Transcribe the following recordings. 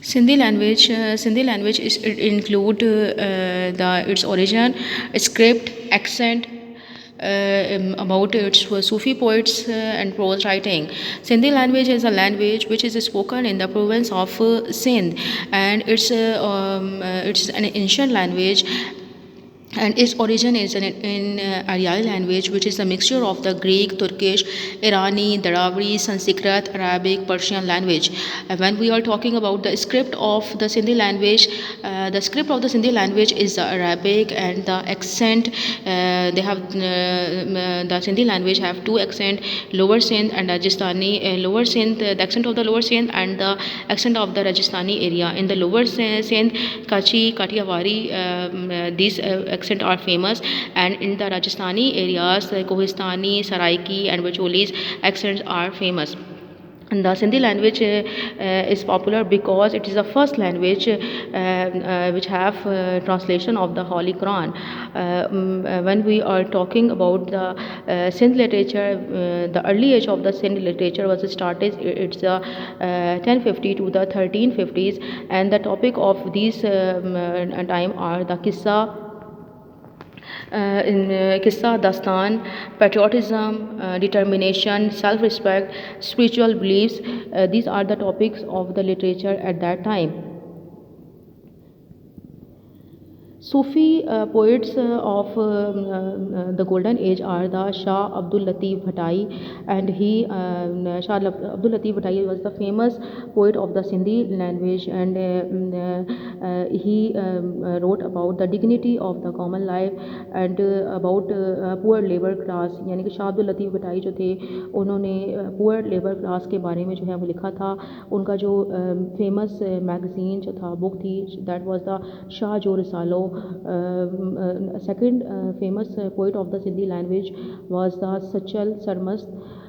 Sindhi language is it include its origin, script, accent, about its Sufi poets and prose writing. Sindhi language is a language which is spoken in the province of Sindh, and it's an ancient language, and its origin is in Aryani language, which is a mixture of the Greek, Turkish, Irani, Dravidian, Sanskrit, Arabic, Persian language. When we are talking about the script of the Sindhi language, the script of the Sindhi language is the Arabic, and the accent, they have the Sindhi language have two accent: Lower Sindh and Rajasthani. Lower Sindh, the accent of the Lower Sindh, and the accent of the Rajasthani area. In the Lower Sindh, Kachi, Kathiawari, these accent are famous, and in the Rajasthani areas, Kohistani, Saraiki, and Bacholis accents are famous. And the Sindhi language is popular because it is the first language which have translation of the Holy Quran. When we are talking about the Sindh literature, the early age of the Sindh literature was started. It's 1050 to the 1350s, and the topic of these time are the Qissa, Kissa, Dastan, patriotism, determination, self respect, spiritual beliefs. These are the topics of the literature at that time. Sufi poets of the golden age are the Shah Abdul Latif Bhattai, and Abdul Latif Bhattai was the famous poet of the Sindhi language, and he wrote about the dignity of the common life, and about poor labor class. यानी कि शाह अब्दुल लतीफ़ भटाई जो थे, उन्होंने poor labour class के बारे में जो है वो लिखा था. उनका जो फेमस मैगज़ीन जो था, बुक थी, दैट वाज द शाह जो Risalo. Second famous poet of the Sindhi language was the Sachal Sarmast,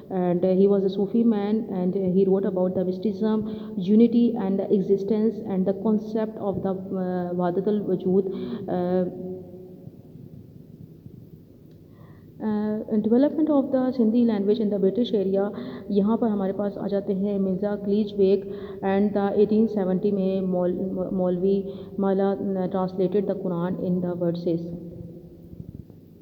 and he was a Sufi man, and he wrote about the mysticism, unity, and the existence, and the concept of the Wadat al Wujud. Development of the Sindhi language in the British area, यहाँ पर हमारे पास आ जाते हैं Mirza Kalich Beg, and the 1870 में Maulvi Mala translated the Quran in the versus.